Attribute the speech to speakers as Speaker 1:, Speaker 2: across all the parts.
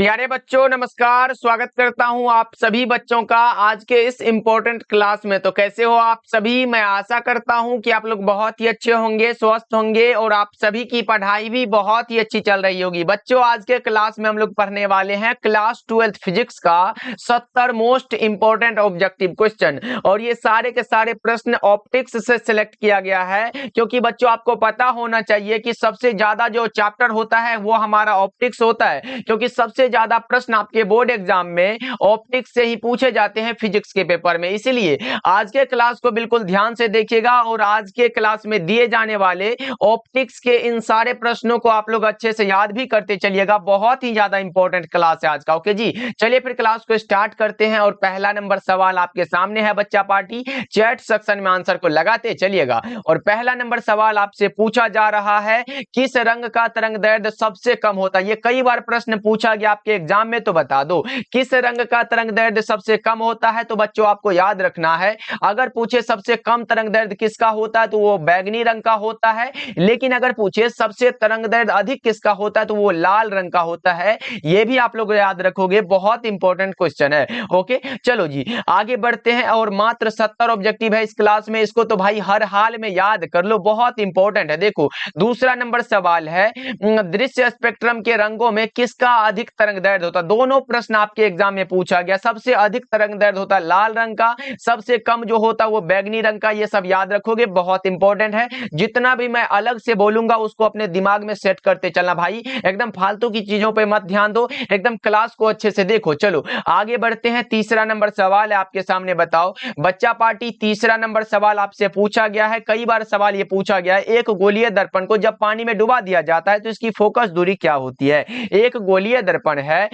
Speaker 1: प्यारे बच्चों नमस्कार। स्वागत करता हूं आप सभी बच्चों का आज के इस इम्पोर्टेंट क्लास में। तो कैसे हो आप सभी? मैं आशा करता हूं कि आप लोग बहुत ही अच्छे होंगे, स्वस्थ होंगे और आप सभी की पढ़ाई भी बहुत ही अच्छी चल रही होगी। बच्चों आज के क्लास में हम लोग पढ़ने वाले हैं क्लास 12th फिजिक्स का 70 मोस्ट इंपोर्टेंट ऑब्जेक्टिव क्वेश्चन। और ये सारे के सारे प्रश्न ऑप्टिक्स से सिलेक्ट किया गया है, क्योंकि बच्चों आपको पता होना चाहिए कि सबसे ज्यादा जो चैप्टर होता है वो हमारा ऑप्टिक्स होता है, क्योंकि सबसे ज्यादा प्रश्न आपके बोर्ड एग्जाम में ऑप्टिक्स से ही पूछे जाते हैं फिजिक्स के पेपर में। इसीलिए आज के क्लास को बिल्कुल ध्यान से देखिएगा और आज के क्लास में दिए जाने वाले ऑप्टिक्स के इन सारे प्रश्नों को आप लोग अच्छे से याद भी करते चलिएगा। बहुत ही ज्यादा इंपॉर्टेंट क्लास है आज का। ओके जी, चलिए फिर क्लास को स्टार्ट करते हैं। और पहला नंबर सवाल आपके सामने है बच्चा पार्टी, चैट सेक्शन में आंसर को लगाते चलिएगा। और पहला नंबर सवाल आपसे पूछा जा रहा है, किस रंग का तरंग दैर्ध्य सबसे कम होता है? ये कई बार प्रश्न पूछा गया आपके एग्जाम में, तो बता दो किस रंग का तरंग दैर्ध्य सबसे कम होता है। तो बच्चों आपको याद रखना है, अगर पूछे सबसे कम तरंग दैर्ध्य किसका होता है तो वो बैगनी रंग का होता है, लेकिन अगर पूछे सबसे तरंग दैर्ध्य अधिक किसका होता है तो वो लाल रंग का होता है। ये भी आप लोग याद रखोगे, बहुत इंपॉर्टेंट क्वेश्चन है। ओके चलो जी आगे बढ़ते हैं। और मात्र 70 ऑब्जेक्टिव है इस क्लास में, इसको तो भाई हर हाल में याद कर लो, बहुत इंपॉर्टेंट है। देखो दूसरा नंबर सवाल है, दृश्य स्पेक्ट्रम के रंगों में किसका अधिक तरंग दैर्ध्य होता है? दोनों प्रश्न आपके एग्जाम में पूछा गया। सबसे अधिक तरंग दैर्ध्य होता है लाल रंग का, सबसे कम जो होता है वो बैगनी रंग का। ये सब याद रखोगे, बहुत इंपॉर्टेंट है। जितना भी मैं अलग से बोलूंगा उसको अपने दिमाग में सेट करते चलना भाई, एकदम फालतू की चीजों पे मत ध्यान दो, एकदम क्लास को अच्छे से देखो। चलो आगे बढ़ते हैं। तीसरा नंबर सवाल है आपके सामने, बताओ बच्चा पार्टी तीसरा नंबर सवाल आपसे पूछा गया है। कई बार सवाल ये पूछा गया है, एक गोलीय दर्पण को जब पानी में डुबा दिया जाता है तो इसकी फोकस दूरी क्या होती है? एक गोलीय दर्पण है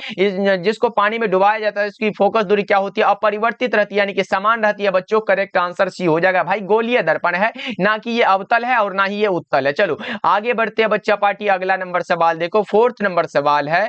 Speaker 1: जिसको पानी में डुबाया जाता है, इसकी फोकस दूरी क्या होती है? अपरिवर्तित रहती है, यानी कि समान रहती है। बच्चों करेक्ट आंसर सी हो जाएगा भाई, गोलीय दर्पण है, ना कि ये अवतल है और ना ही ये उत्तल है। चलो आगे बढ़ते हैं बच्चा पार्टी। अगला नंबर सवाल देखो, फोर्थ नंबर सवाल है,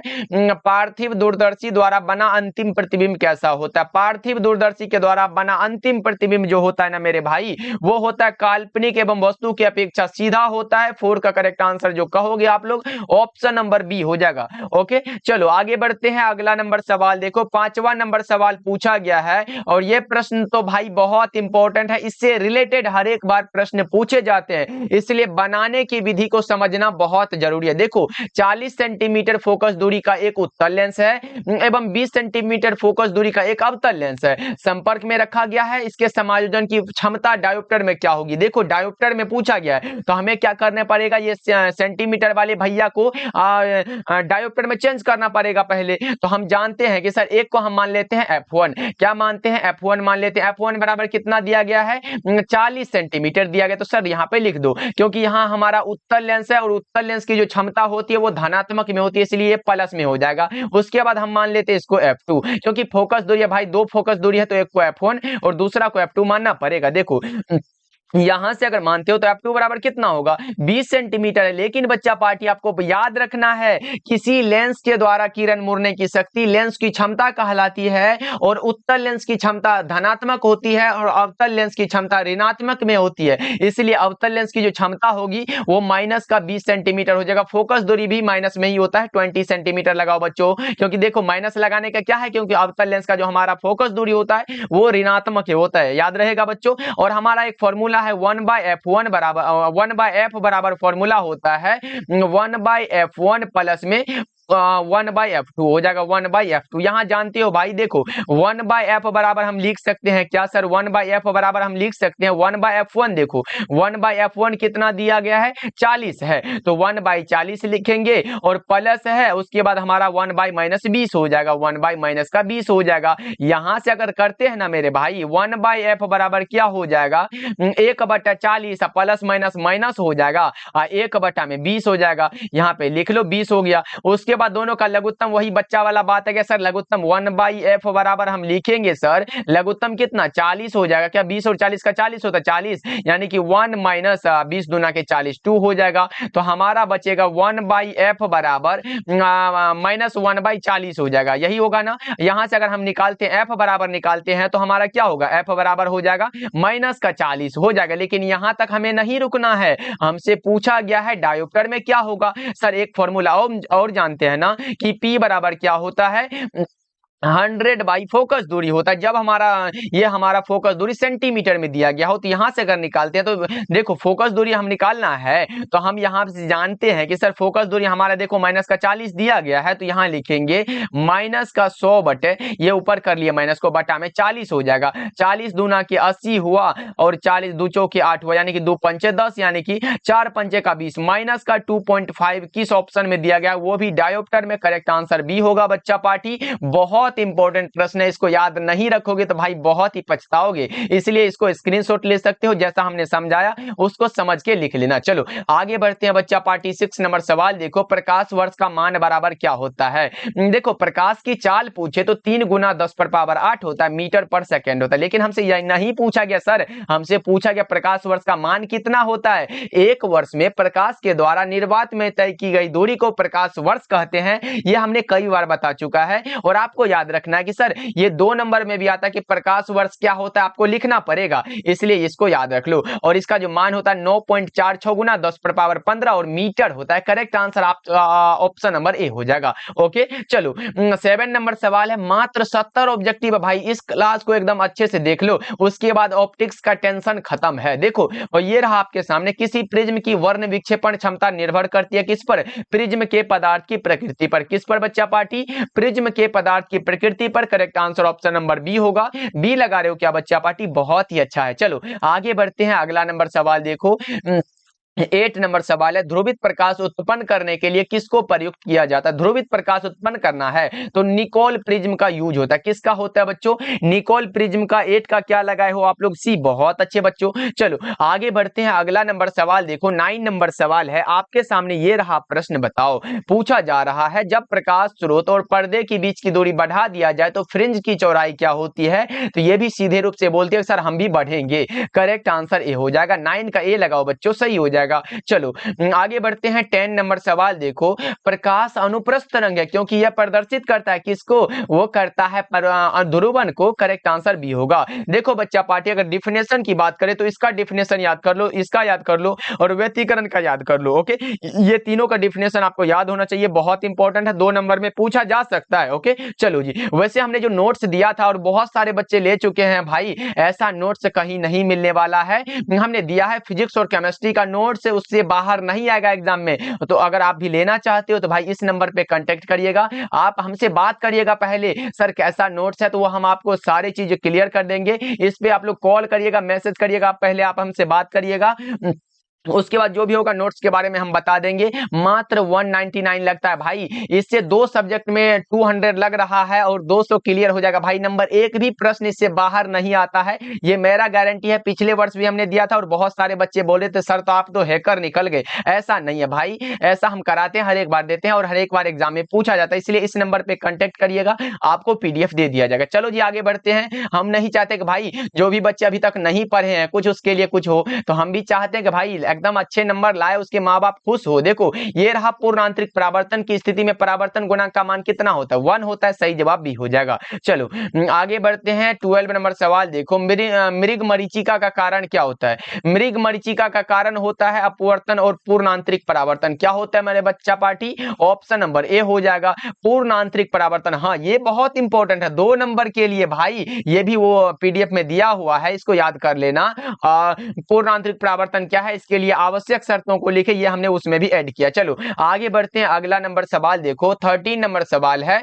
Speaker 1: पार्थिव दूरदर्शी द्वारा बना अंतिम प्रतिबिंब कैसा होता है? पार्थिव दूरदर्शी के द्वारा बना अंतिम प्रतिबिंब जो होता है ना मेरे भाई, वो होता है काल्पनिक एवं वस्तु की अपेक्षा सीधा होता है। 4 का करेक्ट आंसर जो कहोगे आप लोग ऑप्शन नंबर बी हो जाएगा। ओके चलो आगे बढ़ते हैं। अगला नंबर सवाल देखो, पांचवा नंबर सवाल पूछा गया है और यह प्रश्न तो भाई बहुत इंपॉर्टेंट है, इससे रिलेटेड हर एक बार प्रश्न पूछे जाते हैं, इसलिए बनाने की विधि को समझना बहुत जरूरी है। देखो 40 सेंटीमीटर फोकस दूरी का एक उत्तल लेंस है एवं 20 सेंटीमीटर फोकस दूरी का एक अवतल लेंस है, संपर्क में रखा गया है। इसके समायोजन की क्षमता डायोप्टर में क्या होगी? देखो डायोप्टर में पूछा गया है तो हमें क्या करना पड़ेगा, ये सेंटीमीटर वाले भैया को डायोप्टर में चेंज करना पड़ेगा पहले। तो हम जानते हैं कि सर एक को हम मान लेते हैं F1, क्या मानते हैं? F1 मान लेते हैं। F1 बराबर कितना दिया गया है? 40 सेंटीमीटर दिया गया। तो सर यहाँ पे लिख दो, क्योंकि यहाँ हमारा उत्तल लेंस है और उत्तल लेंस की जो क्षमता होती है वो धनात्मक में होती है, इसलिए प्लस में हो जाएगा। उसके बाद हम मान लेते हैं इसको F2, क्योंकि फोकस दूरी है भाई, दो फोकस दूरी है तो एक को F1 और दूसरा को F2 मानना पड़ेगा। देखो यहां से अगर मानते हो तो F2 बराबर कितना होगा? 20 सेंटीमीटर है। लेकिन बच्चा पार्टी आपको याद रखना है, किसी लेंस के द्वारा किरण मुड़ने की शक्ति लेंस की क्षमता कहलाती है, और उत्तल लेंस की क्षमता धनात्मक होती है और अवतल लेंस की क्षमता ऋणात्मक में होती है। इसलिए अवतल लेंस की जो क्षमता होगी वो माइनस का 20 सेंटीमीटर हो जाएगा। फोकस दूरी भी माइनस में ही होता है, 20 सेंटीमीटर लगाओ बच्चों, क्योंकि देखो माइनस लगाने का क्या है, क्योंकि अवतल लेंस का जो हमारा फोकस दूरी होता है वो ऋणात्मक होता है, याद रहेगा बच्चों। और हमारा एक फॉर्मूला है 1/f1 बराबर 1/f बराबर फॉर्मूला होता है 1/f1 प्लस में 1/f2 हो जाएगा। 1/f2 यहां जानते हो भाई, देखो 1/f बराबर हम लिख सकते हैं क्या सर? 1/f बराबर हम लिख सकते हैं 1/f1। देखो 1/f1 कितना दिया गया है? 40 है, तो 1/40 लिखेंगे और प्लस है, उसके बाद हमारा 1/-20 हो जाएगा, 1/-20 हो जाएगा। यहां से अगर करते हैं ना मेरे भाई, 1/f बराबर क्या हो जाएगा? 1/40 प्लस माइनस माइनस हो जाएगा, 1/20 हो जाएगा। यहाँ पे लिख लो 20 हो गया। उसके बाद दोनों का लघुत्तम, वही बच्चा वाला बात है क्या सर? लघुत्तम 1/f बराबर हम लिखेंगे सर, लघुत्तम कितना? 40 हो जाएगा। क्या 20 और 40 का 40 होता है? 40, यानी कि 1 माइनस 20 दूना के 40 2 हो जाएगा। तो हमारा बचेगा 1/f बराबर -1/40 हो जाएगा, यही होगा ना। यहां से अगर हम निकालते हैं f बराबर निकालते हैं तो हमारा क्या होगा? f बराबर हो जाएगा -40 हो जाएगा। लेकिन यहां तक हमें नहीं रुकना है, हमसे पूछा गया है डायोप्टर में क्या होगा। सर एक फॉर्मूला और जानते हैं ना कि P बराबर क्या होता है, 100 बाई फोकस दूरी होता है। जब हमारा फोकस दूरी सेंटीमीटर में दिया गया हो तो यहां से अगर निकालते हैं तो देखो फोकस दूरी हम निकालना है तो हम यहां से जानते हैं कि सर फोकस दूरी हमारा देखो माइनस का 40 दिया गया है, तो यहां लिखेंगे माइनस का 100 बटे ये ऊपर कर लिया माइनस को बटा में 40 हो जाएगा। 40 दूना के 80 हुआ और 40 दो चौके 8 हुआ, यानी कि 2 पंचे 10, यानी कि 4 पंचे का 20। माइनस का 2.5 किस ऑप्शन में दिया गया, वो भी डायोप्टर में। करेक्ट आंसर बी होगा बच्चा पार्टी। बहुत इंपॉर्टेंट प्रश्न है, इसको याद नहीं रखोगे तो भाई बहुत ही पछताओगे, इसलिए इसको स्क्रीनशॉट ले सकते हो, जैसा हमने समझाया उसको समझ के लिख लेना। चलो आगे बढ़ते हैं बच्चा पार्टी। 6 नंबर सवाल देखो, प्रकाश वर्ष का मान बराबर क्या होता है। देखो प्रकाश की चाल पूछे तो 3 गुना 10 पर पावर 8 होता है, मीटर पर सेकेंड होता है, लेकिन हमसे यह नहीं पूछा गया सर, हमसे पूछा गया प्रकाश वर्ष का मान कितना होता है। एक वर्ष में प्रकाश के द्वारा निर्वात में तय की गई दूरी को प्रकाश वर्ष कहते हैं, यह हमने कई बार बता चुका है। और आपको याद रखना है कि सर ये 2 नंबर में भी आता है कि प्रकाश वर्ष क्या होता है, आपको लिखना पड़ेगा, इसलिए इसको याद रख लो। और इसका जो मान होता है 9.46 गुना 10 पर पावर 15 और मीटर होता है। करेक्ट आंसर आप ऑप्शन नंबर ए हो जाएगा। ओके चलो 7 नंबर सवाल है, मात्र 70 ऑब्जेक्टिव है भाई, इस क्लास को एकदम अच्छे से देख लो, उसके बाद ऑप्टिक्स का टेंशन खत्म है। देखो और ये रहा आपके सामने, किसी प्रिज्म की वर्ण विक्षेपण क्षमता निर्भर करती है किस पर, प्रिज्म के पदार्थ की प्रकृति पर। किस पर बच्चा पार्टी, प्रिज्म के पदार्थ की प्रकृति पर। Correct answer option number B होगा। बी लगा रहे हो क्या बच्चा पार्टी, बहुत ही अच्छा है। चलो आगे बढ़ते हैं, अगला नंबर सवाल देखो। 8 नंबर सवाल है, ध्रुवित प्रकाश उत्पन्न करने के लिए किसको प्रयुक्त किया जाता है। ध्रुवित प्रकाश उत्पन्न करना है तो निकोल प्रिज्म का यूज होता है। किसका होता है बच्चों, निकोल प्रिज्म का। 8 का क्या लगाए हो आप लोग, सी। बहुत अच्छे बच्चों। चलो आगे बढ़ते हैं, अगला नंबर सवाल देखो। 9 नंबर सवाल है आपके सामने, ये रहा प्रश्न। बताओ, पूछा जा रहा है जब प्रकाश स्रोत और पर्दे के बीच की दूरी बढ़ा दिया जाए तो फ्रिंज की चौड़ाई क्या होती है। तो ये भी सीधे रूप से बोलते हैं सर हम भी बढ़ेंगे। करेक्ट आंसर ए हो जाएगा। 9 का ए लगाओ बच्चों, सही हो जाएगा। चलो आगे बढ़ते हैं, 10 नंबर सवाल देखो। प्रकाश अनुप्रस्थ रंग है क्योंकि यह प्रदर्शित करता है किसको, वो करता है ध्रुवन को। करेक्ट आंसर बी होगा। देखो बच्चा पार्टी, अगर डिफिनेशन की बात करें तो इसका डिफिनेशन याद कर लो, इसका याद कर लो और व्यतिकरण का याद कर लो। ओके ये तीनों का डिफिनेशन आपको याद होना चाहिए, बहुत इंपॉर्टेंट है, 2 नंबर में पूछा जा सकता है। ओके चलो जी, वैसे हमने जो नोट्स दिया था और बहुत सारे बच्चे ले चुके हैं भाई, ऐसा नोट्स कहीं नहीं मिलने वाला है। हमने दिया है फिजिक्स और केमिस्ट्री का नोट्स, उससे बाहर नहीं आएगा एग्जाम में। तो अगर आप भी लेना चाहते हो तो भाई इस नंबर पे कांटेक्ट करिएगा, आप हमसे बात करिएगा पहले, सर कैसा नोट्स है, तो वो हम आपको सारी चीजें क्लियर कर देंगे। इस पे आप लोग कॉल करिएगा, मैसेज करिएगा, पहले आप हमसे बात करिएगा, उसके बाद जो भी होगा नोट्स के बारे में हम बता देंगे। मात्र 199 लगता है भाई, इससे 2 सब्जेक्ट में 200 लग रहा है और 200 क्लियर हो जाएगा भाई। नंबर 1 भी प्रश्न इससे बाहर नहीं आता है, ये मेरा गारंटी है। पिछले वर्ष भी हमने दिया था और बहुत सारे बच्चे बोले थे सर तो आप तो हैकर निकल गए। ऐसा नहीं है भाई, ऐसा हम कराते हैं, हर एक बार देते हैं और हर एक बार एग्जाम में पूछा जाता है, इसलिए इस नंबर पे कांटेक्ट करिएगा, आपको पीडीएफ दे दिया जाएगा। चलो जी आगे बढ़ते हैं। हम नहीं चाहते कि भाई जो भी बच्चे अभी तक नहीं पढ़े हैं कुछ उसके लिए कुछ हो, तो हम भी चाहते हैं कि भाई एकदम अच्छे नंबर लाए, उसके माँ बाप खुश हो। देखो ये रहा, पूर्ण आंतरिक परावर्तन की स्थिति में परावर्तन गुणांक का मान कितना होता है, 1 होता है। सही जवाब भी हो जाएगा। चलो आगे बढ़ते हैं, 12 नंबर सवाल देखो। मृग मरीचिका का कारण क्या होता है। मृग मरीचिका का कारण होता है अपवर्तन और पूर्ण आंतरिक परावर्तन। क्या होता है मेरे बच्चा पार्टी, ऑप्शन नंबर ए हो जाएगा, पूर्ण आंतरिक परावर्तन। हाँ ये बहुत इंपॉर्टेंट है 2 नंबर के लिए भाई, ये भी वो पीडीएफ में दिया हुआ है, इसको याद कर लेना। पूर्ण आंतरिक परावर्तन क्या है, इसके लिए आवश्यक शर्तों को लिखे, ये हमने उसमें भी ऐड किया। चलो आगे बढ़ते हैं, अगला नंबर सवाल देखो। 13 नंबर सवाल है,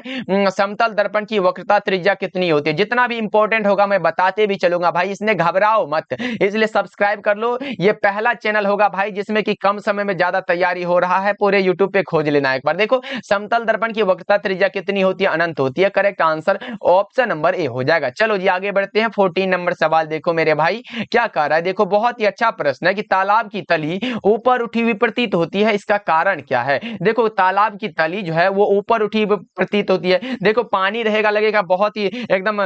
Speaker 1: समतल दर्पण की वक्रता त्रिज्या कितनी होती है। जितना भी इंपॉर्टेंट होगा मैं बताते भी चलूंगा भाई, इसने घबराओ मत, इसलिए सब्सक्राइब कर लो। ये पहला चैनल होगा भाई जिसमें कि कम समय में ज्यादा तैयारी हो रहा है, पूरे यूट्यूब पे खोज लेना एक बार। देखो समतल दर्पण की वक्रता त्रिज्या कितनी होती है, अनंत होती है। Correct answer option number A हो जाएगा। चलो जी आगे बढ़ते हैं, 14 नंबर सवाल देखो मेरे भाई, क्या कह रहा है। देखो बहुत ही अच्छा प्रश्न है कि तालाब की तली ऊपर उठी हुई प्रतीत होती है, इसका कारण क्या है। देखो तालाब की तली जो है वो ऊपर उठी हुई प्रतीत होती है। देखो पानी रहेगा, लगेगा बहुत ही एकदम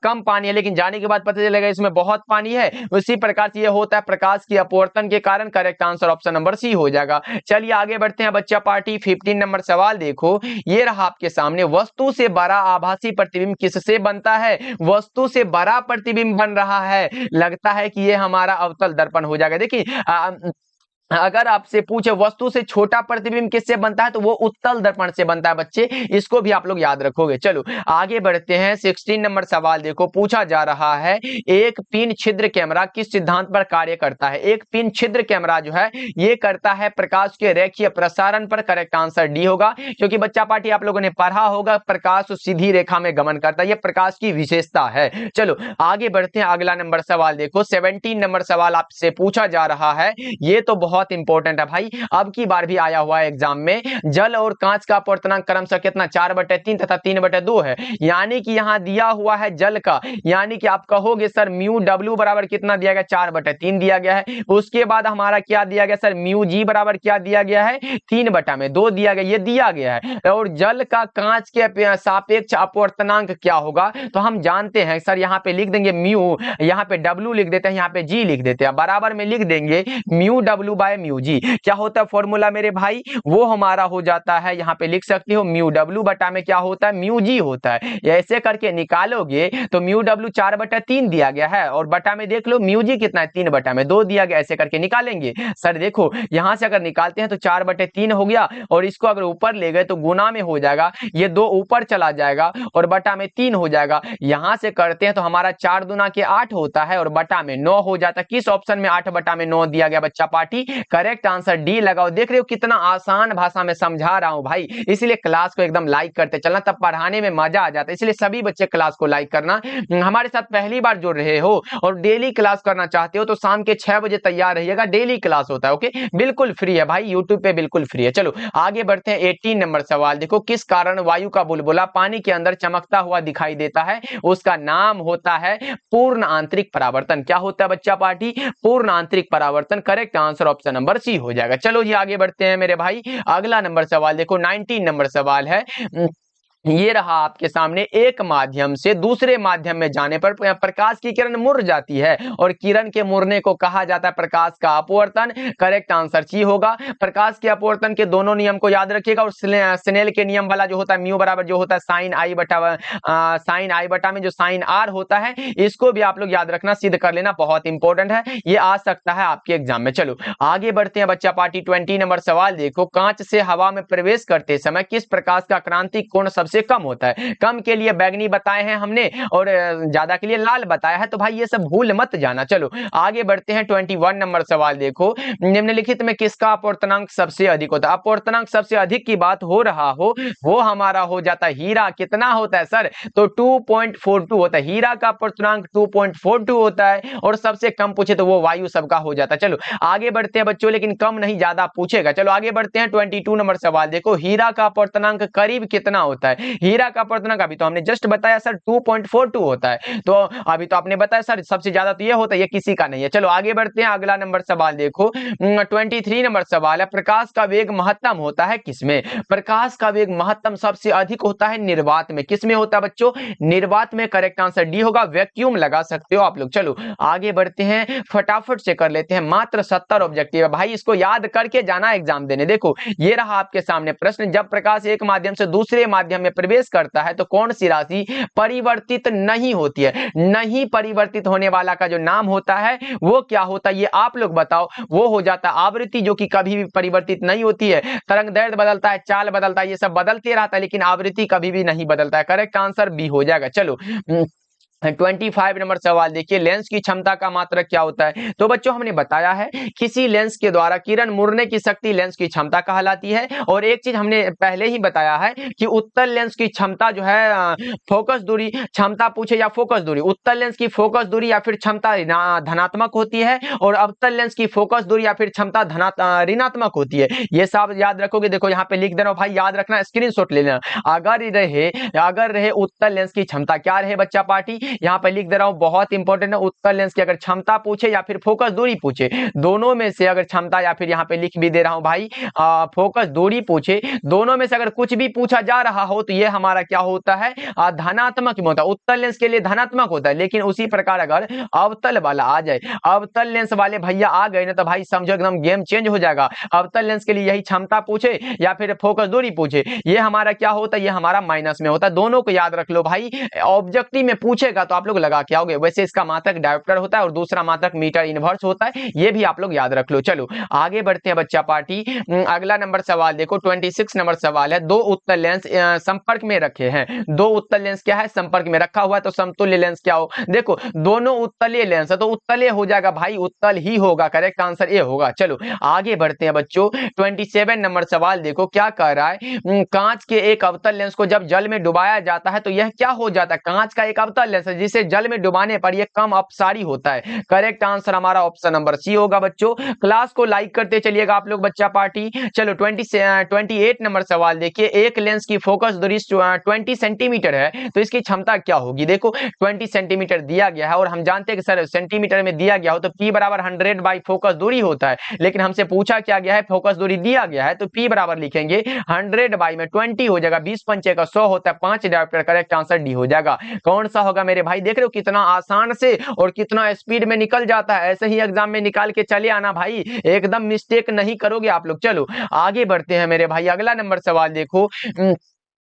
Speaker 1: कम पानी है, लेकिन जाने के बाद पता चलेगा इसमें बहुत पानी है। उसी प्रकार से ये होता है प्रकाश की अपवर्तन के कारण। Correct answer option number C हो जाएगा। चलिए आगे बढ़ते हैं बच्चा पार्टी, 15 नंबर सवाल देखो। ये रहा आपके सामने, वस्तु से बड़ा आभासी प्रतिबिंब किससे बनता है। वस्तु से बड़ा प्रतिबिंब बन रहा है, लगता है कि ये हमारा अवतल दर्पण हो जाएगा। देखिए अगर आपसे पूछे वस्तु से छोटा प्रतिबिंब किससे बनता है तो वो उत्तल दर्पण से बनता है बच्चे, इसको भी आप लोग याद रखोगे। चलो आगे बढ़ते हैं। 16 नंबर सवाल देखो, पूछा जा रहा है एक पिन छिद्र कैमरा किस सिद्धांत पर कार्य करता है। एक पिन छिद्र कैमरा जो है ये करता है प्रकाश के रेखीय प्रसारण पर। करेक्ट आंसर डी होगा, क्योंकि बच्चा पार्टी आप लोगों ने पढ़ा होगा प्रकाश सीधी रेखा में गमन करता है, ये प्रकाश की विशेषता है। चलो आगे बढ़ते हैं, अगला नंबर सवाल देखो। 17 नंबर सवाल आपसे पूछा जा रहा है, ये तो बहुत इंपॉर्टेंट है भाई, अब की बार भी आया हुआ है एग्जाम में। जल और कांच का अपवर्तनांक क्रमशः कितना 4/3 तथा 3/2 है। यानी कि यहां दिया हुआ है जल का, यानी कि आप कहोगे सर म्यू डब्ल्यू बराबर कितना दिया गया, 4/3 दिया गया है। उसके बाद हमारा क्या दिया गया सर, म्यू जी बराबर क्या दिया गया है, 3/2 दिया गया, ये दिया गया है। और जल का कांच के सापेक्ष अपवर्तनांक क्या होगा, तो हम जानते हैं सर, यहाँ पे लिख देंगे म्यू, यहाँ पे डब्ल्यू लिख देते हैं, यहाँ पे जी लिख देते हैं, बराबर में लिख देंगे mu W by mu G. क्या होता है फॉर्मूला मेरे भाई, वो हमारा हो जाता है, यहाँ पे लिख सकते हो म्यू डब्ल्यू बटा में क्या होता है, म्यू जी होता है। ऐसे करके निकालोगे तो म्यू डब्ल्यू 4/3 दिया गया है, और बटा में देख लो म्यू जी कितना है, 3/2 दिया गया। ऐसे करके निकालेंगे सर, देखो यहां से अगर निकालते हैं तो 4/3 हो गया, और इसको अगर ऊपर ले गए तो गुना में हो जाएगा, ये 2 ऊपर चला जाएगा और बटा में 3 हो जाएगा। यहां से करते हैं तो हमारा 4 दूना के 8 होता है और बटा में 9 हो जाता है। किस ऑप्शन में 8/9 दिया गया बच्चा पार्टी, करेक्ट आंसर डी लगाओ। देख रहे हो कितना आसान भाषा में समझा रहा हूं भाई, इसलिए क्लास को एकदम लाइक करते चलना, तब पढ़ाने में मजा आ जाता है। इसलिए सभी बच्चे क्लास को लाइक करना। हमारे साथ पहली बार जुड़ रहे हो और डेली क्लास करना चाहते हो तो शाम के 6 बजे तैयार रहिएगा, डेली क्लास होता है। ओके, बिल्कुल फ्री है भाई, यूट्यूब पे बिल्कुल फ्री है। चलो आगे बढ़ते हैं। 18 नंबर सवाल देखो, किस कारण वायु का बुलबुला पानी के अंदर चमकता हुआ दिखाई देता है, उसका नाम होता है पूर्ण आंतरिक परावर्तन। क्या होता है बच्चा पार्टी, पूर्ण आंतरिक परावर्तन। Correct answer option number C हो जाएगा। चलो जी आगे बढ़ते हैं मेरे भाई, अगला नंबर सवाल देखो। 19 नंबर सवाल है, ये रहा आपके सामने, एक माध्यम से दूसरे माध्यम में जाने पर प्रकाश की किरण मुड़ जाती है और किरण के मुड़ने को कहा जाता है प्रकाश का अपवर्तन। करेक्ट आंसर सी होगा। प्रकाश के अपवर्तन के दोनों नियम को याद रखिएगा, और स्नेल के नियम वाला जो होता है म्यू बराबर जो होता है साइन आई बटा में जो साइन आर होता है, इसको भी आप लोग याद रखना, सिद्ध कर लेना, बहुत इंपॉर्टेंट है, ये आ सकता है आपके एग्जाम में। चलो आगे बढ़ते हैं बच्चा पार्टी। 20 नंबर सवाल देखो, कांच से हवा में प्रवेश करते समय किस प्रकाश का क्रांतिक कोण सबसे कम होता है। कम के लिए बैगनी बताए हैं हमने और ज्यादा के लिए लाल बताया है, तो भाई ये सब भूल मत जाना। चलो आगे बढ़ते हैं। 21 नंबर सवाल देखो, निम्नलिखित में किसका अपवर्तनांक सबसे अधिक होता है। अपवर्तनांक सबसे अधिक की बात हो रहा हो, वो हमारा हो जाता है हीरा। कितना होता है सर, तो 2.42 होता है, हीरा का अपवर्तनांक 2.42 होता है, और सबसे कम पूछे तो वो वायु सबका हो जाता है। चलो आगे बढ़ते हैं बच्चों, लेकिन कम नहीं ज्यादा पूछेगा। चलो आगे बढ़ते हैं। 22 नंबर सवाल देखो, हीरा का अपवर्तनांक करीब कितना होता है। हीरा का अपवर्तनांक अभी तो हमने जस्ट बताया सर 2.42 होता है, तो अभी तो आपने बताया सर सबसे ज्यादा तो ये होता है, ये किसी का नहीं है। चलो आगे बढ़ते हैं, अगला नंबर सवाल देखो। 23 नंबर सवाल है, प्रकाश का वेग महत्तम होता है किसमें। प्रकाश का वेग महत्तम सबसे अधिक होता है निर्वात में। किसमें होता है बच्चों, निर्वात में। करेक्ट आंसर डी होगा, वैक्यूम लगा सकते हो आप लोग। चलो आगे बढ़ते हैं, फटाफट से कर लेते हैं, मात्र 70 ऑब्जेक्टिव है भाई, इसको याद करके जाना एग्जाम देने। देखो ये रहा आपके सामने प्रश्न, जब प्रकाश एक माध्यम से दूसरे माध्यम में प्रवेश करता है तो कौन सी राशि परिवर्तित नहीं होती है। नहीं परिवर्तित होने वाला का जो नाम होता है वो क्या होता है, ये आप लोग बताओ। वो हो जाता है आवृत्ति, जो कि कभी भी परिवर्तित नहीं होती है। तरंग दैर्घ्य बदलता है, चाल बदलता है, ये सब बदलते रहता है, लेकिन आवृत्ति कभी भी नहीं बदलता है। करेक्ट आंसर बी हो जाएगा। चलो 25 नंबर सवाल देखिए, लेंस की क्षमता का मात्रक क्या होता है। तो बच्चों हमने बताया है, किसी लेंस के द्वारा किरण मुड़ने की शक्ति लेंस की क्षमता कहलाती है। और एक चीज हमने पहले ही बताया है कि उत्तल लेंस की क्षमता जो है, फोकस दूरी क्षमता पूछे या फोकस दूरी, उत्तल लेंस की फोकस दूरी या फिर क्षमता धनात्मक होती है, और अवतल लेंस की फोकस दूरी या फिर क्षमता ऋणात्मक होती है। ये सब याद रखोगे। देखो यहाँ पे लिख दे रहा हूं भाई, याद रखना, स्क्रीनशॉट ले लेना। अगर रहे उत्तल लेंस की क्षमता, क्या रहे बच्चा पार्टी, यहाँ पे लिख दे रहा हूं, बहुत इंपॉर्टेंट है। उत्तल लेंस की अगर क्षमता पूछे या फिर फोकस दूरी पूछे, दोनों में से अगर क्षमता, या फिर यहाँ पे लिख भी दे रहा हूं भाई फोकस दूरी पूछे, दोनों में से अगर कुछ भी पूछा जा रहा हो तो ये हमारा क्या होता है, धनात्मक होता है। उत्तल लेंस के लिए धनात्मक होता है, लेकिन उसी प्रकार अगर अवतल वाला आ जाए, अवतल लेंस वाले भैया आ गए ना, तो भाई समझो एकदम गेम चेंज हो जाएगा। अवतल लेंस के लिए यही क्षमता पूछे या फिर फोकस दूरी पूछे, ये हमारा क्या होता है, ये हमारा माइनस में होता है। दोनों को याद रख लो भाई, ऑब्जेक्टिव में पूछेगा आएगा तो आप लोग लगा के आओगे। वैसे इसका मात्रक डायोप्टर होता है और दूसरा मात्रक मीटर इनवर्स होता है, ये भी आप लोग याद रख लो। चलो आगे बढ़ते हैं बच्चा पार्टी। अगला नंबर सवाल देखो, 26 नंबर सवाल है। दो उत्तल लेंस संपर्क में रखे हैं। दो उत्तल लेंस क्या है, संपर्क में रखा हुआ है, तो समतुल्य लेंस क्या हो, देखो दोनों उत्तलीय लेंस है तो उत्तलीय हो जाएगा भाई, उत्तल ही होगा, करेक्ट आंसर ए होगा। चलो आगे बढ़ते हैं बच्चों, 27 नंबर सवाल देखो क्या कह रहा है। कांच के एक अवतल लेंस को जब जल में डुबाया जाता है तो यह क्या हो जाता है, कांच का एक अवतल लेंस है जिसे जल में डुबाने पर यह कम अपसारी होता है। करेक्ट आंसर हमारा ऑप्शन नंबर सी होगा बच्चों। क्लास को लाइक करते चलिएगा आप लोग बच्चा पार्टी। चलो 28 नंबर सवाल देखिए, एक लेंस की फोकस दूरी 20 सेंटीमीटर है तो इसकी क्षमता क्या होगी। देखो 20 सेंटीमीटर दिया गया है और हम जानते हैं कि सर सेंटीमीटर में दिया गया हो तो P बराबर 100 बाई फोकस दूरी होता है, लेकिन हमसे पूछा क्या गया है, फोकस दूरी दिया गया है तो P बराबर लिखेंगे 100 बाई में 20 हो जाएगा, 20 पंचे का 100 होता है, 5 डायोप्टर। करेक्ट आंसर डी हो जाएगा। कौन सा होगा मेरे भाई, देख रहे हो कितना आसान से और कितना स्पीड में निकल जाता है। ऐसे ही एग्जाम में निकाल के चले आना भाई, एकदम मिस्टेक नहीं करोगे आप लोग। चलो आगे बढ़ते हैं मेरे भाई, अगला नंबर सवाल देखो।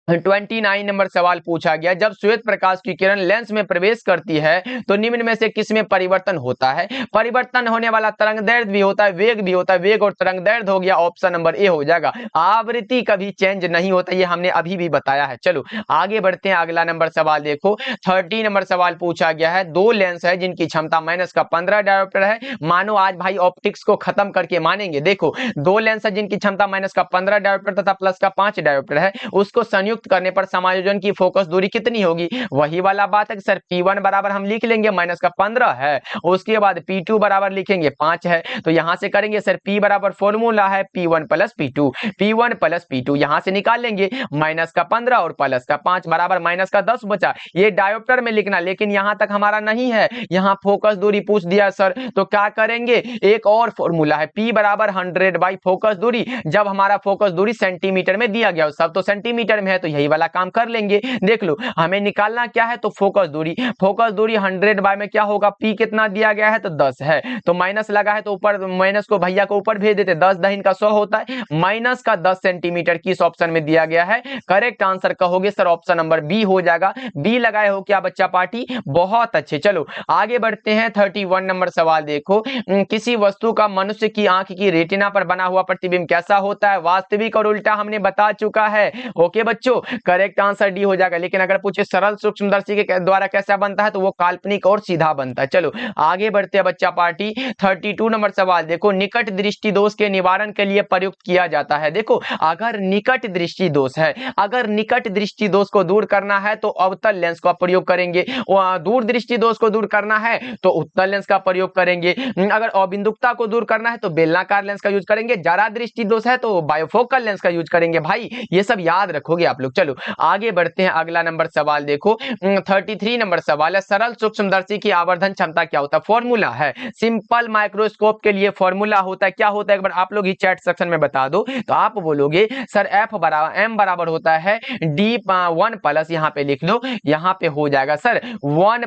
Speaker 1: 29 नंबर सवाल पूछा गया, जब श्वेत प्रकाश की किरण लेंस में प्रवेश करती है तो निम्न में से किसमें परिवर्तन होता है। परिवर्तन होने वाला तरंग दैर्ध्य भी होता है, वेग भी होता है, वेग और तरंग दैर्ध्य हो गया, ऑप्शन नंबर ए हो जाएगा। आवृत्ति कभी चेंज नहीं होता, ये हमने अभी भी बताया है। चलो आगे बढ़ते हैं, अगला नंबर सवाल देखो। 30 नंबर सवाल पूछा गया है, दो लेंस है जिनकी क्षमता -15 डायोप्टर है। मानो आज भाई ऑप्टिक्स को खत्म करके मानेंगे। देखो दो लेंस है जिनकी क्षमता -15 डायोप्टर तथा +5 डायोप्टर है, उसको संयुक्त करने पर समायोजन की फोकस दूरी कितनी होगी। वही वाला बात है कि सर P1 बराबर हम लिख लेंगे -15 है, उसके बाद P2 बराबर लिखेंगे 5 है, तो यहां से करेंगे सर P बराबर फॉर्मूला है P1 plus P2, P1 plus P2 यहां से निकाल लेंगे, -15 और +5 बराबर -10 बचा। ये डायोप्टर में लिखना, लेकिन यहां तक हमारा नहीं है, यहां फोकस दूरी पूछ दिया सर, तो क्या करेंगे, एक और फॉर्मूला है P बराबर 100 बाई फोकस दूरी। जब हमारा फोकस दूरी सेंटीमीटर में दिया गया, सब तो सेंटीमीटर में है तो यही वाला काम कर लेंगे। देख लो हमें निकालना क्या है, तो फोकस दूरी, फोकस दूरी 100 बाय में क्या होगा, P कितना दिया गया है तो 10 है, तो माइनस लगा है तो ऊपर माइनस को भैया को ऊपर भेज देते, 10 दहिन का 100 होता है, माइनस का 10 सेंटीमीटर किस ऑप्शन में दिया गया है। करेक्ट आंसर कहोगे सर ऑप्शन नंबर बी हो जाएगा। बी लगाए हो क्या बच्चा पार्टी, बहुत अच्छे। चलो आगे बढ़ते हैं, 31 नंबर सवाल देखो, किसी वस्तु का मनुष्य की आंख की रेटिना पर बना हुआ प्रतिबिंब कैसा होता है। वास्तविक और उल्टा हमने बता चुका है। ओके बच्चों, करेक्ट आंसर डी हो जाएगा। लेकिन अगर पूछे सरल सूक्ष्मदर्शी के द्वारा कैसा बनता है तो वो काल्पनिक और सीधा बनता है। चलो आगे बढ़ते हैं बच्चा पार्टी, 32 नंबर सवाल देखो, निकट दृष्टि दोष के निवारण के लिए प्रयुक्त किया जाता है। देखो अगर निकट दृष्टि दोष है, अगर निकट दृष्टि दोष को दूर करना है तो अवतल लेंस का प्रयोग करेंगे, दूर दृष्टि दोष को दूर करना है तो उत्तल लेंस का प्रयोग करेंगे, अगर अबिंदुकता को दूर करना है तो बेलनाकार लेंस का यूज करेंगे, जरा दृष्टि दोष है तो बायोफोकल लेंस का यूज करेंगे। भाई ये सब याद रखोगे आप लोग। चलो आगे बढ़ते हैं, अगला नंबर सवाल देखो, 33 नंबर सवाल है, सरल सूक्ष्मदर्शी की आवर्धन क्षमता क्या होता है। फॉर्मूला है सिंपल माइक्रोस्कोप के लिए, फॉर्मूला होता है क्या होता है, एक बार आप लोग ही चैट सेक्शन में बता दो तो आप बोलोगे सर एफ बराबर एम बराबर होता है D1 प्लस, यहाँ पे लिख लो, यहाँ पे हो जाएगा सर 1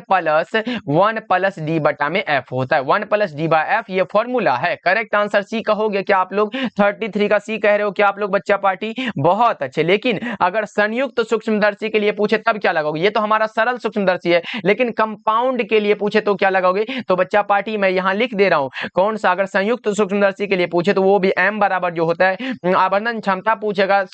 Speaker 1: प्लस D बटा में F होता है, 1 प्लस D बाय F, ये फॉर्मूला है। करेक्ट आंसर सी कहोगे क्या आप लोग, 33 का सी कह रहे हो क्या आप लोग बच्चा पार्टी, बहुत अच्छे। लेकिन अगर संयुक्त सूक्ष्मदर्शी के लिए पूछे तब क्या लगाओगे, ये तो हमारा सरल सूक्ष्मदर्शी है, लेकिन कंपाउंड के लिए पूछे तो क्या लगाओगे, तो बच्चा पार्टी मैं यहाँ लिख दे रहा हूँ कौन सा, अगर संयुक्त सूक्ष्मदर्शी के लिए पूछे तो वो भी m बराबर जो होता है आवर्धन क्षमता पूछेगा।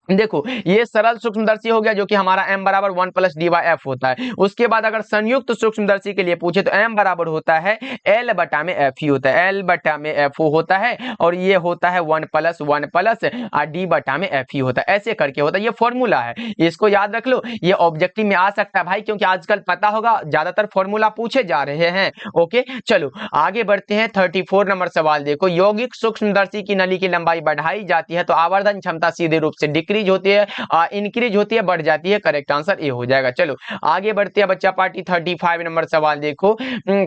Speaker 1: देखो ये सरल सूक्ष्मदर्शी हो गया जो कि हमारा m बराबर 1 प्लस डी बाई एफ होता है। उसके बाद अगर संयुक्त सूक्ष्मदर्शी के लिए पूछे तो m बराबर होता है l बटा में f ही होता है, l बटा में f होता है, और ये होता है 1 प्लस d बटा में f ही होता है, ऐसे करके होता है। ये फॉर्मूला है, इसको याद रख लो, ये ऑब्जेक्टिव में आ सकता है भाई, क्योंकि आजकल पता होगा ज्यादातर फॉर्मूला पूछे जा रहे हैं। ओके चलो आगे बढ़ते हैं, 34 नंबर सवाल देखो, यौगिक सूक्ष्मदर्शी की नली की लंबाई बढ़ाई जाती है तो आवर्धन क्षमता सीधे रूप से डिक्रीज होती है, इंक्रीज होती है, बढ़ जाती है। करेक्ट आंसर ए हो जाएगा। चलो आगे बढ़ते हैं बच्चा पार्टी, 35 नंबर सवाल देखो,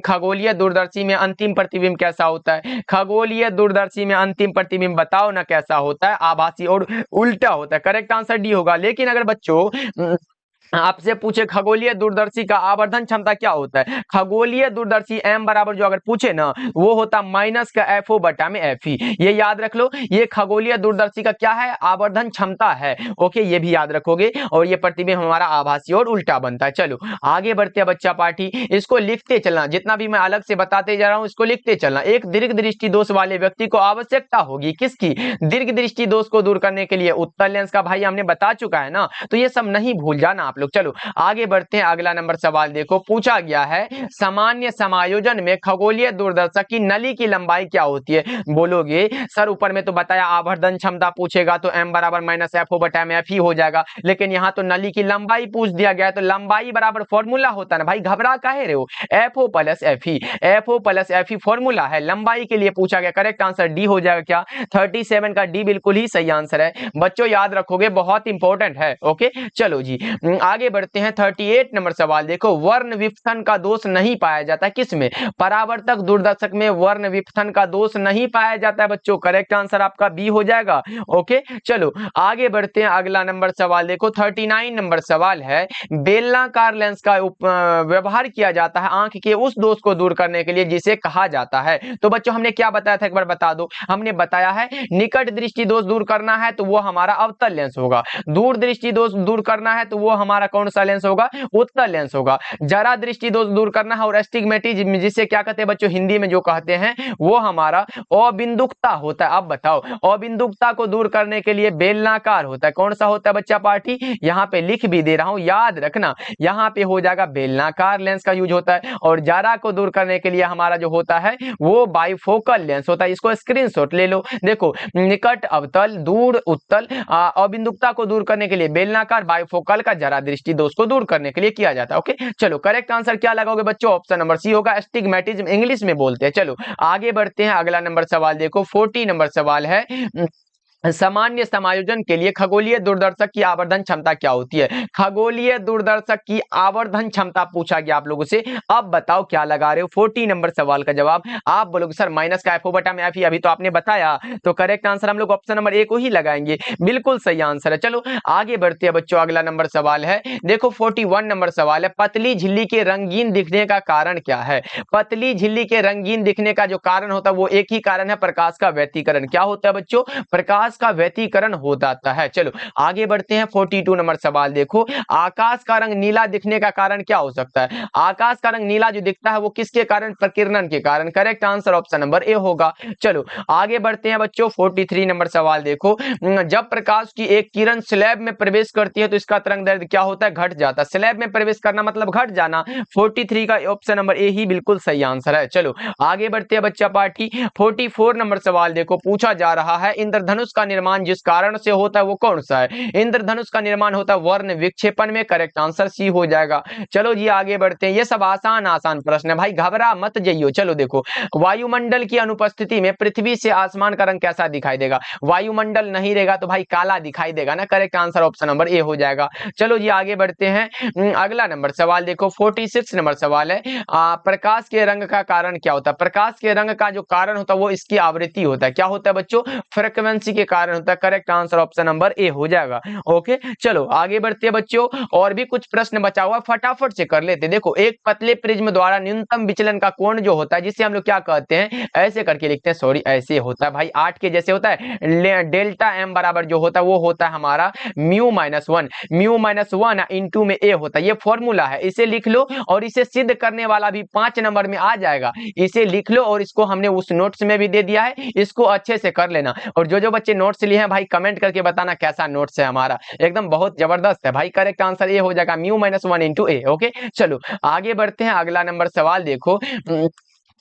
Speaker 1: खगोलीय दूरदर्शी में अंतिम प्रतिबिंब कैसा होता है। खगोलीय दूरदर्शी में अंतिम प्रतिबिंब बताओ ना कैसा होता है, आभासी और उल्टा होता है। करेक्ट आंसर डी होगा। लेकिन अगर बच्चों आपसे पूछे खगोलीय दूरदर्शी का आवर्धन क्षमता क्या होता है, खगोलीय दूरदर्शी m बराबर जो अगर पूछे ना वो होता माइनस का FO बटा में FE। ये याद रख लो, ये खगोलीय दूरदर्शी का क्या है, आवर्धन क्षमता है। ओके, ये भी याद रखोगे और ये प्रतिबिंब हमारा आभासी और उल्टा बनता है। चलो आगे बढ़ते हैं बच्चा पाठी, इसको लिखते चलना, जितना भी मैं अलग से बताते जा रहा हूं इसको लिखते चलना। एक दीर्घ दृष्टि दोष वाले व्यक्ति को आवश्यकता होगी किसकी, दीर्घ दृष्टि दोष को दूर करने के लिए उत्तल लेंस का, भाई हमने बता चुका है ना, तो ये सब नहीं भूल जाना आप लोग। चलो आगे बढ़ते हैं, अगला नंबर सवाल देखो, पूछा गया है सामान्य समायोजन में खगोलीय दूरदर्शक की नली की लंबाई क्या होती है। बोलोगे सर ऊपर में तो बताया आवर्धन क्षमता पूछेगा तो m बराबर माइनस FO बटा में FE हो जाएगा, लेकिन यहाँ तो नली की लंबाई पूछ दिया गया है तो लंबाई बराबर फॉर्मूला होता है ना भाई, घबरा काहे रहे हो, FO plus FE, FO plus FE formula है, लंबाई के लिए पूछा गया। करेक्ट आंसर डी हो जाएगा क्या, 37 का डी बिल्कुल ही सही आंसर है बच्चों, याद रखोगे बहुत इंपॉर्टेंट है। ओके चलो जी आगे बढ़ते हैं, 38 नंबर सवाल देखो, वर्ण विपथन का दोष नहीं पाया जाता किसमें, परावर्तक दूरदर्शक में वर्ण विपथन का दोष नहीं पाया जाता है बच्चों, करेक्ट आंसर आपका बी हो जाएगा। ओके चलो आगे बढ़ते हैं, अगला नंबर सवाल देखो, 39 नंबर सवाल है, बेलनाकार लेंस का व्यवहार किया जाता है आंख के उस दोष को दूर करने के लिए जिसे कहा जाता है। तो बच्चों हमने क्या बताया था एक बार बता दो, हमने बताया है निकट दृष्टि दोष दूर करना है तो वो हमारा अवतल लेंस होगा, दूर दृष्टि दोष दूर करना है तो वो हमारा कौन सा लेंस होगा, उत्तल लेंस होगा, जरा दृष्टि दोष दूर करना है और एस्टिग्मेटिज्म जिसे क्या कहते हैं बच्चों हिंदी में जो कहते हैं वो हमारा अबिंदुकता होता है। अब बताओ अबिंदुकता को दूर करने के लिए बेलनाकार होता है, कौन सा होता है बच्चा पार्टी, यहाँ पे लिख भी दे रहा हूं याद रखना, यहाँ पे हो जाएगा बेलनाकार लेंस का यूज होता है, और जारा को दूर करने के लिए हमारा जो होता है वो बाइफोकल लेंस होता है। इसको स्क्रीनशॉट ले लो, देखो निकट अवतल, दूर उत्तल, अबिंदुकता को दूर करने के लिए बेलनाकार, बाइफोकल का जरा दृष्टि दोष को दूर करने के लिए किया जाता है। ओके चलो करेक्ट आंसर क्या लगाओगे बच्चों, ऑप्शन नंबर सी होगा, एस्टिग्मेटिज्म इंग्लिश में बोलते हैं। चलो आगे बढ़ते हैं, अगला नंबर सवाल देखो, 40 नंबर सवाल है, सामान्य समायोजन के लिए खगोलीय दूरदर्शक की आवर्धन क्षमता क्या होती है, खगोलीय दूरदर्शक की आवर्धन क्षमता पूछा गया आप लोगों से। अब बताओ क्या लगा रहे हो, 40 नंबर सवाल का जवाब आप बोलोगे सर माइनस का FO बटा में FE, अभी तो आपने बताया, तो करेक्ट आंसर हम लोग ऑप्शन नंबर ए को ही लगाएंगे, बिल्कुल सही आंसर है। चलो आगे बढ़ते हैं बच्चों, अगला नंबर सवाल है देखो 41 नंबर सवाल है, पतली झिल्ली के रंगीन दिखने का कारण क्या है, पतली झिल्ली के रंगीन दिखने का जो कारण होता है वो एक ही कारण है, प्रकाश का व्यतिकरण। क्या होता है बच्चों, प्रकाश का व्यतिकरण हो जाता है। चलो आगे बढ़ते हैं, 42 नंबर सवाल देखो, आकाश का रंग नीला दिखने का कारण क्या हो सकता है, आकाश का रंग नीला जो दिखता है वो किसके कारण, प्रकीर्णन के कारण, correct answer option number A होगा। चलो आगे बढ़ते हैं बच्चों, 43 नंबर सवाल देखो, जब प्रकाश की एक किरण स्लैब में प्रवेश करती है तो इसका तरंगदैर्घ्य क्या होता है, घट जाता है, स्लैब में प्रवेश करना मतलब घट जाना, 43 का ऑप्शन नंबर ए ही बिल्कुल सही आंसर है। चलो आगे बढ़ते हैं बच्चा पार्टी, 44 नंबर सवाल देखो, पूछा जा रहा है इंद्रधनुष का निर्माण जिस कारण से होता है वो कौन सा है, इंद्रधनुष का निर्माण होता है वर्ण विक्षेपण में, करेक्ट आंसर सी हो जाएगा। चलो जी आगे बढ़ते हैं, ये सब आसान आसान प्रश्न है भाई, घबरा मत जाइयो। चलो देखो, वायुमंडल की अनुपस्थिति में पृथ्वी से आसमान का रंग कैसा दिखाई देगा, वायुमंडल नहीं रहेगा तो भाई काला दिखाई देगा ना, correct answer option number A हो जाएगा। चलो जी आगे बढ़ते हैं, अगला नंबर सवाल देखो, 46 नंबर सवाल है, प्रकाश के रंग का कारण क्या होता है, प्रकाश के रंग का जो कारण होता है वो इसकी आवृत्ति होता है, क्या होता है बच्चों, फ्रीक्वेंसी के कारण होता है, correct answer option number A हो जाएगा। ओके चलो आगे बढ़ते हैं बच्चों, और भी कुछ प्रश्न बचा हुआ फटाफट से कर लेते। देखो एक पतले प्रिज्म द्वारा न्यूनतम विचलन का कोण जो होता है जिसे हम लोग क्या कहते हैं, ऐसे करके लिखते हैं, सॉरी ऐसे होता है भाई, 8 के जैसे होता है, डेल्टा m बराबर जो होता है वो होता है हमारा म्यू माइनस वन इंटू में ए होता है, ये फॉर्मूला है, इसे लिख लो और इसे सिद्ध करने वाला भी 5 नंबर में आ जाएगा, इसे लिख लो और इसको हमने उस नोट्स में भी दे दिया है, इसको अच्छे से कर लेना। और जो बच्चे नोट्स लिए हैं भाई कमेंट करके बताना कैसा नोट्स है हमारा, एकदम बहुत जबरदस्त है भाई, करेक्ट आंसर ये हो जाएगा μ-1 इंटू ए। ओके चलो आगे बढ़ते हैं, अगला नंबर सवाल देखो,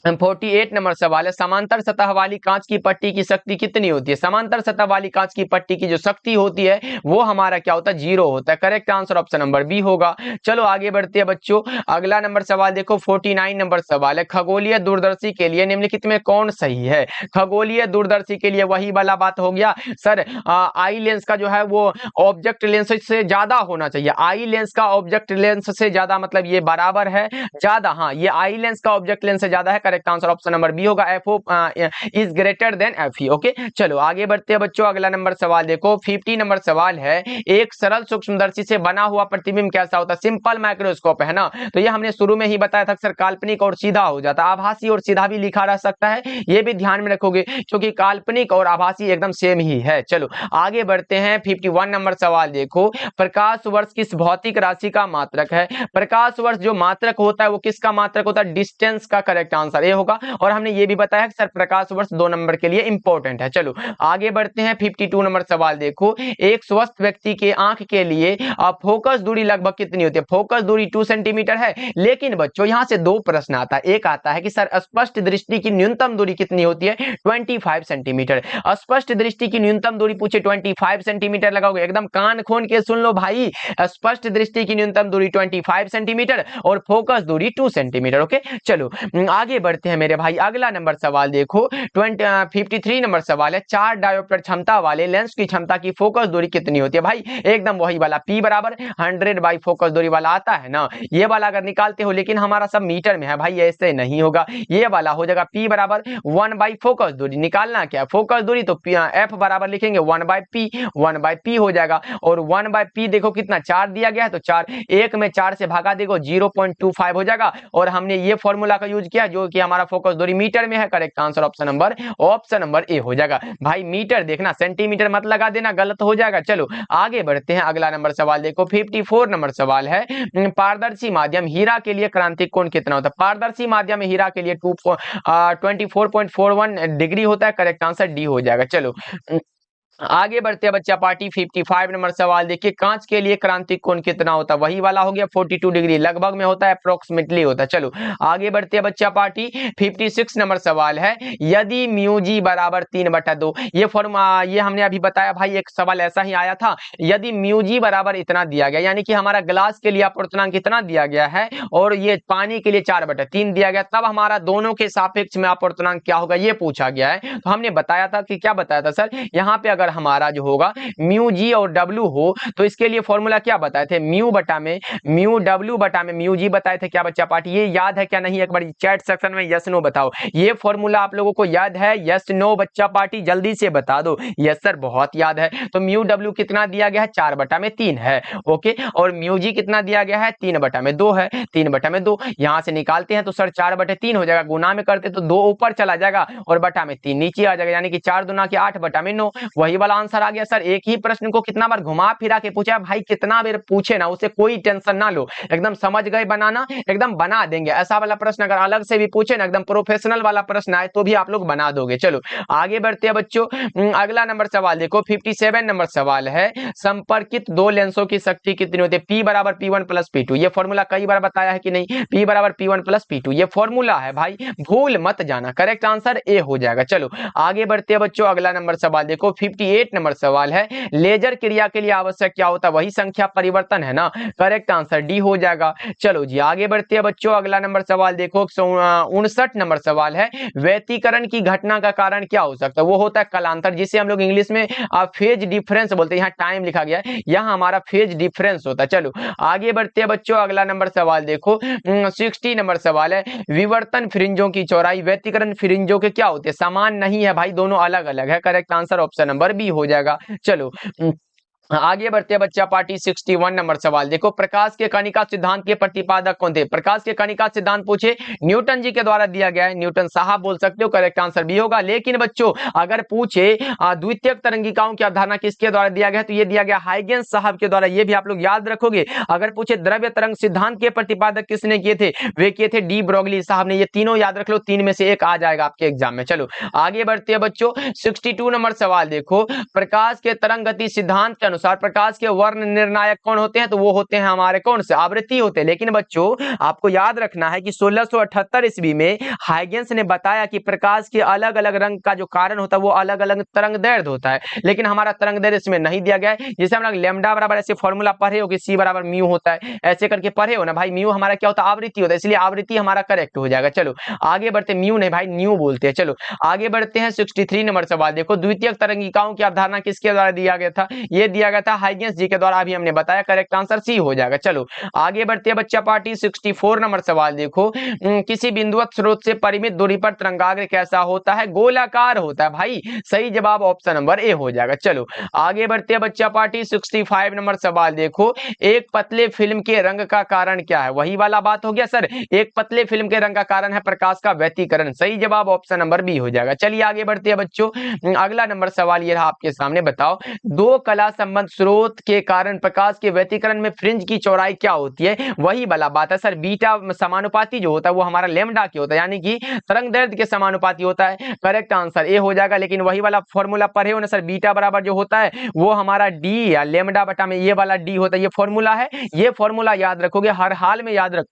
Speaker 1: 48 नंबर सवाल है, समांतर सतह वाली कांच की पट्टी की शक्ति कितनी होती है, समांतर सतह वाली कांच की पट्टी की जो शक्ति होती है वो हमारा क्या होता है, 0 होता है, correct answer option number B होगा। चलो आगे बढ़ते हैं बच्चों, अगला नंबर सवाल देखो, 49 नंबर सवाल है, खगोलीय दूरदर्शी के लिए निम्नलिखित में कौन सही है, खगोलीय दूरदर्शी के लिए वही वाला बात हो गया सर, आई लेंस का जो है वो ऑब्जेक्ट लेंस से ज्यादा होना चाहिए, आई लेंस का ऑब्जेक्ट लेंस से ज्यादा मतलब ये बराबर है ज्यादा, हाँ ये आई लेंस का ऑब्जेक्ट लेंस से ज्यादा है, correct answer option number B होगा, FO is greater than FE। Okay, चलो आगे बढ़ते हैं बच्चों। अगला नंबर सवाल देखो, 50 नंबर सवाल है, एक सरल सूक्ष्मदर्शी से बना हुआ प्रतिबिंब कैसा होता है? सिंपल माइक्रोस्कोप है ना। तो ये हमने शुरू में ही बताया था सर, काल्पनिक और सीधा हो जाता है, आभासी और सीधा भी लिखा रह सकता है, ये भी ध्यान में रखोगे क्योंकि काल्पनिक और आभासी एकदम सेम ही है। चलो आगे बढ़ते हैं। 51 नंबर सवाल देखो, प्रकाश वर्ष किस भौतिक राशि का मात्रक है? प्रकाश वर्ष जो मात्रक होता है वो किसका मात्रक होता है? डिस्टेंस का करेक्ट आंसर ये होगा। और हमने ये भी बताया कि सर प्रकाश वर्ष 2 नंबर के लिए इंपॉर्टेंट है। चलो आगे बढ़ते हैं। 52 नंबर सवाल देखो, एक स्वस्थ व्यक्ति के आंख के लिए फोकस दूरी लगभग कितनी होती है? फोकस दूरी 2 सेंटीमीटर है, लेकिन बच्चों यहां से दो प्रश्न आता है। एक आता है कि सर स्पष्ट दृष्टि की न्यूनतम दूरी कितनी होती है? 25 सेंटीमीटर। स्पष्ट दृष्टि की न्यूनतम दूरी पूछे 25 सेंटीमीटर लगाओगे, एकदम कान खोल के सुन लो भाई, स्पष्ट दृष्टि की न्यूनतम दूरी 25 सेंटीमीटर और फोकस दूरी 2 सेंटीमीटर। ओके, चलो आगे बढ़ते हैं मेरे भाई। अगला नंबर सवाल देखो, 53 नंबर सवाल है, 4 डायोप्टर क्षमता वाले लेंस की क्षमता की फोकस दूरी कितनी होती है? भाई एकदम वही वाला P बराबर 100 बाई फोकस दूरी वाला आता है ना, ये वाला अगर निकालते हो, लेकिन हमारा सब मीटर में है भाई, ऐसे नहीं होगा, ये वाला हो जाएगा P बराबर 1 बाई फोकस दूरी। निकालना क्या है फोकस दूरी, तो F बराबर लिखेंगे 1 बाई P हो जाएगा। और 1 बाई P देखो कितना 4 दिया गया है, तो 4 1 में 4 से भागा देखो 0.25 हो जाएगा। और हमने ये फॉर्मूला का यूज किया जो कि हमारा फोकस दूरी मीटर में है, correct answer option number A हो जाएगा। भाई मीटर देखना, सेंटीमीटर मत लगा देना, गलत हो जाएगा। चलो आगे बढ़ते हैं। अगला नंबर सवाल देखो, 54 नंबर सवाल है, पारदर्शी माध्यम हीरा के लिए क्रांतिक कोण कितना होता है? पारदर्शी माध्यम हीरा के लिए 24.41 डिग्री होता है, करेक्ट आंसर डी हो जाएगा। चलो आगे बढ़ते हैं बच्चा पार्टी। 55 नंबर सवाल देखिए, कांच के लिए क्रांतिक कोण कितना होता है? वही वाला हो गया 42 डिग्री, लगभग में होता है, अप्रोक्सीमेटली होता है। चलो आगे बढ़ते हैं बच्चा पार्टी। 56 नंबर सवाल है, यदि म्यू जी बराबर 3/2, ये फॉर्मूला ये हमने अभी बताया भाई, एक सवाल ऐसा ही आया था, यदि म्यू जी बराबर इतना दिया गया, यानी कि हमारा ग्लास के लिए अपवर्तनांक कितना दिया गया है और ये पानी के लिए 4/3 दिया गया, तब हमारा दोनों के सापेक्ष में अपवर्तनांक क्या होगा ये पूछा गया है। तो हमने बताया था कि क्या बताया था सर, यहाँ पे अगर हमारा जो होगा म्यू जी और डब्ल्यू हो तो इसके लिए फॉर्मूला क्या बताए थे? म्यू डब्ल्यू बटा में म्यू जी बताए थे। क्या बच्चा पार्टी ये याद है क्या? नहीं एक बार चैट सेक्शन में यस नो बताओ, ये फॉर्मूला आप लोगों को याद है? यस नो बच्चा पार्टी जल्दी से बता दो। यस सर बहुत याद है। तो म्यू डब्ल्यू कितना दिया गया है? 4/3 है। ओके, और म्यू जी कितना दिया गया है? 3/2 है। 3/2 यहां से निकालते हैं तो सर 4/3 हो जाएगा, गुना में करते तो 2 ऊपर चला जाएगा और बटा में 3 नीचे आ जाएगा, यानी कि 4 दूना के 8/9 वही वाला आंसर आ गया। सर एक ही प्रश्न को कितना बार घुमा फिरा के पूछा भाई, कितना बार पूछे ना उसे कोई टेंशन ना लो, एकदम समझ गए बनाना, एकदम बना देंगे। ऐसा वाला प्रश्न अगर अलग से भी पूछे ना, एकदम प्रोफेशनल वाला प्रश्न आए तो भी आप लोग बना दोगे। चलो आगे बढ़ते हैं बच्चों। अगला नंबर सवाल देखो, 57 नंबर सवाल है, संपर्कित दो लेंसों की शक्ति कितनी होती है? P बराबर P1 प्लस P2, ये फॉर्मूला कई बार बताया है कि नहीं? P बराबर P1 प्लस P2 ये फॉर्मूला है भाई, भूल मत जाना, करेक्ट आंसर ए हो जाएगा। चलो आगे बढ़ते हैं बच्चों। अगला नंबर सवाल देखो, 58 नंबर सवाल है, लेजर क्रिया के लिए आवश्यक क्या होता है? वही संख्या परिवर्तन है ना, करेक्ट आंसर डी हो जाएगा। चलो जी आगे बढ़ते हैं बच्चों। अगला नंबर सवाल देखो, 59 नंबर सवाल है, व्यतिकरण की घटना का कारण क्या हो सकता है? वो होता है कलांतर, जिसे हम लोग इंग्लिश में फेज डिफरेंस बोलते हैं। यहाँ टाइम लिखा गया है, यहाँ हमारा फेज डिफरेंस होता है। चलो आगे बढ़ते हैं बच्चों। अगला नंबर सवाल देखो, 60 नंबर सवाल है, विवर्तन फ्रिंजों की चौड़ाई व्यतिकरण फ्रिंजों के क्या होते हैं? समान नहीं है भाई, दोनों अलग अलग है, correct answer option number B हो जाएगा। चलो आगे बढ़ते हैं बच्चा पार्टी। 61 नंबर सवाल देखो, प्रकाश के कणिका सिद्धांत के प्रतिपादक कौन थे? प्रकाश के कणिका सिद्धांत पूछे न्यूटन जी के द्वारा दिया गया है, न्यूटन साहब बोल सकते हो, करेक्ट आंसर भी होगा। लेकिन बच्चों अगर पूछे द्वितीयक तरंगिकाओं की अवधारणा किसके द्वारा दिया गया है, तो ये दिया गया हाइगेंस साहब के द्वारा, ये भी आप लोग याद रखोगे। अगर पूछे द्रव्य तरंग सिद्धांत के प्रतिपादक किसने किए थे, वे किए थे डी ब्रोगली साहब ने। ये तीनों याद रख लो, 3 में से एक आ जाएगा आपके एग्जाम में। चलो आगे बढ़ते हैं बच्चों। 62 नंबर सवाल देखो, प्रकाश के तरंग गति सिद्धांत के अनुसार प्रकाश के वर्ण निर्णायक कौन होते हैं? तो वो होते हैं हमारे कौन से? आवृत्ति होते हैं। लेकिन बच्चों आपको याद रखना है कि 1678 ईस्वी में हाइगेंस ने बताया कि प्रकाश के अलग अलग रंग का जो कारण होता है वो अलग अलग तरंग दैर्ध्य होता है, लेकिन हमारा तरंग दैर्ध्य इसमें नहीं दिया गया है। जैसे हम लोग लैम्डा बराबर ऐसे फॉर्मूला पढ़े हो कि C बराबर म्यू होता है, ऐसे करके पढ़े हो ना भाई, म्यू हमारा क्या होता है? आवृत्ति होता है, इसलिए आवृत्ति हमारा करेक्ट हो जाएगा। चलो आगे बढ़ते, म्यू नहीं भाई न्यू बोलते हैं। चलो आगे बढ़ते हैं। 63 नंबर सवाल देखो, द्वितीयक तरंगिकाओं की अवधारणा किसके द्वारा दिया गया था? ये दिया किया गया था हाइगेंस जी के द्वारा, अभी हमने बताया, करेक्ट आंसर सी हो जाएगा। चलो आगे बढ़ते हैं बच्चा पार्टी। 64 नंबर सवाल देखो, किसी बिंदुवत स्रोत से परिमित दूरी पर तरंगाग्र कैसा होता है? गोलाकार होता है भाई। सही जवाब ऑप्शन नंबर ए हो जाएगा। चलो आगे बढ़ते हैं बच्चा पार्टी। 65 नंबर सवाल देखो, एक पतले फिल्म के रंग का कारण क्या है? वही वाला बात हो गया सर, एक पतले फिल्म के रंग का कारण है प्रकाश का व्यतिकरण। सही जवाब ऑप्शन नंबर बी हो जाएगा। चलिए आगे बढ़ते हैं बच्चों। अगला नंबर सवाल ये रहा आपके सामने, बताओ दो कला संबंध स्रोत के कारण प्रकाश के व्यतिकरण में फ्रिंज की चौड़ाई क्या होती है? वही वाला बात है सर, बीटा समानुपाती जो होता है वो हमारा लेमडा के होता है, यानी कि तरंग दैर्ध्य के समानुपाती होता है। करेक्ट आंसर ए हो जाएगा। लेकिन वही वाला फॉर्मूला पढ़े हो ना सर, बीटा बराबर जो होता है वो हमारा डी या लेमडा बटा में ये वाला डी होता है, ये फॉर्मूला है। ये फॉर्मूला याद रखोगे, हर हाल में याद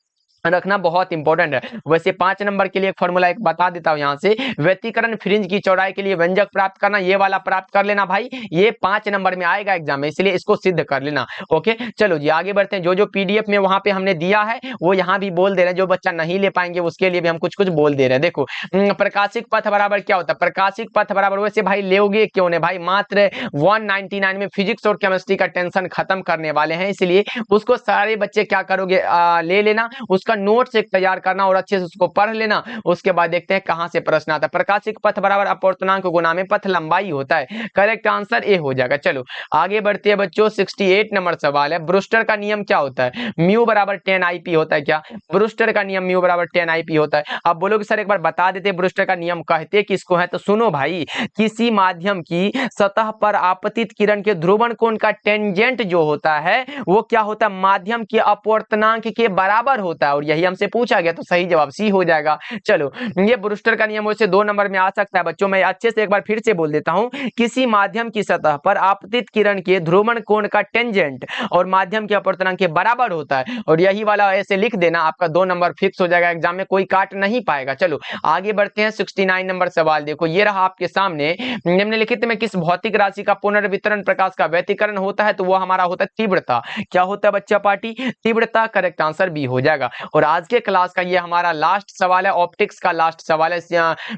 Speaker 1: रखना बहुत इंपॉर्टेंट है। वैसे 5 नंबर के लिए एक फॉर्मूला एक बता देता हूं यहां से, व्यतिकरण फ्रिंज की चौड़ाई के लिए व्यंजक प्राप्त करना, ये वाला प्राप्त कर लेना भाई, ये 5 नंबर में आएगा एग्जाम में, इसलिए इसको सिद्ध कर लेना। ओके चलो जी आगे बढ़ते हैं। जो जो पीडीएफ में वहां पे हमने दिया है वो यहाँ भी बोल दे रहे हैं, जो बच्चा नहीं ले पाएंगे उसके लिए भी हम कुछ कुछ बोल दे रहे हैं। देखो प्रकाशिक पथ बराबर क्या होता है? प्रकाशिक पथ बराबर, वैसे भाई लोगे क्यों ने भाई, मात्र 199 में फिजिक्स और केमिस्ट्री का टेंशन खत्म करने वाले हैं, इसलिए उसको सारे बच्चे क्या करोगे, ले लेना, उसका नोट्स एक तैयार करना और अच्छे से उसको पढ़ लेना। उसके बाद देखते हैं कहां से प्रश्न आता है। प्रकाशिक पथ बराबर अपवर्तनांक गुना में पथ लंबाई होता है। करेक्ट आंसर ए हो जाएगा। चलो आगे बढ़ते हैं बच्चों। 68 नंबर सवाल है, ब्रूस्टर का नियम क्या होता है? म्यू बराबर 10 IP होता है क्या? ब्रूस्टर का नियम म्यू बराबर 10 IP होता है। अब बोलोगे सर एक बार बता देते ब्रूस्टर का नियम कहते किसको है, तो सुनो भाई, किसी माध्यम की सतह पर आपतित किरण के ध्रुवण कोण का टेंजेंट जो होता है वो क्या होता है? माध्यम के अपवर्तनांक के बराबर होता है, और यही हमसे पूछा गया, तो सही जवाब सी हो जाएगा। चलो ये ब्रूस्टर का नियम वैसे 2 नंबर में आ सकता है बच्चों, मैं अच्छे से एक बार फिर से बोल देता हूं, किसी माध्यम की सतह पर आपतित किरण के ध्रुवण कोण का टेंजेंट और माध्यम के अपवर्तनांक के बराबर होता है, और यही वाला ऐसे लिख देना, आपका 2 नंबर फिक्स हो जाएगा, एग्जाम में कोई काट नहीं पाएगा। चलो आगे बढ़ते हैं। 69 नंबर सवाल देखो, ये रहा आपके सामने, निम्नलिखित में किस भौतिक राशि का पुनर्वितरण प्रकाश का व्यतिकरण होता है? तो वो हमारा होता है तीव्रता। क्या होता है बच्चा पार्टी? तीव्रता। करेक्ट आंसर बी हो जाएगा। और आज के क्लास का ये हमारा लास्ट सवाल है, ऑप्टिक्स का लास्ट सवाल है।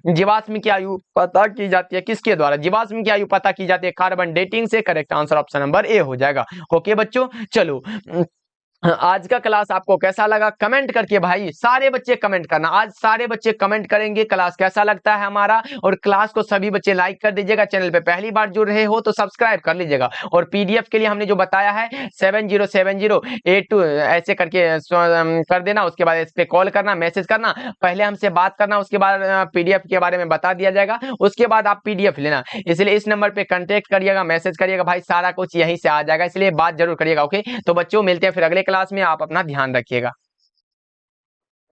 Speaker 1: जीवाश्म की आयु पता की जाती है किसके द्वारा? जीवाश्म की आयु पता की जाती है कार्बन डेटिंग से। Correct answer option number A हो जाएगा। ओके बच्चों चलो, आज का क्लास आपको कैसा लगा कमेंट करके भाई, सारे बच्चे कमेंट करना, आज सारे बच्चे कमेंट करेंगे क्लास कैसा लगता है हमारा, और क्लास को सभी बच्चे लाइक कर दीजिएगा। चैनल पे पहली बार जुड़ रहे हो तो सब्सक्राइब कर लीजिएगा, और पीडीएफ के लिए हमने जो बताया है 707082 ऐसे करके कर देना, उसके बाद इस पे कॉल करना, मैसेज करना, पहले हमसे बात करना, उसके बाद पीडीएफ के बारे में बता दिया जाएगा, उसके बाद आप पीडीएफ लेना। इसलिए इस नंबर पे कांटेक्ट करिएगा, मैसेज करिएगा भाई, सारा कुछ यहीं से आ जाएगा, इसलिए बात जरूर करिएगा। ओके तो बच्चों मिलते हैं फिर अगले क्लास में, आप अपना ध्यान रखिएगा।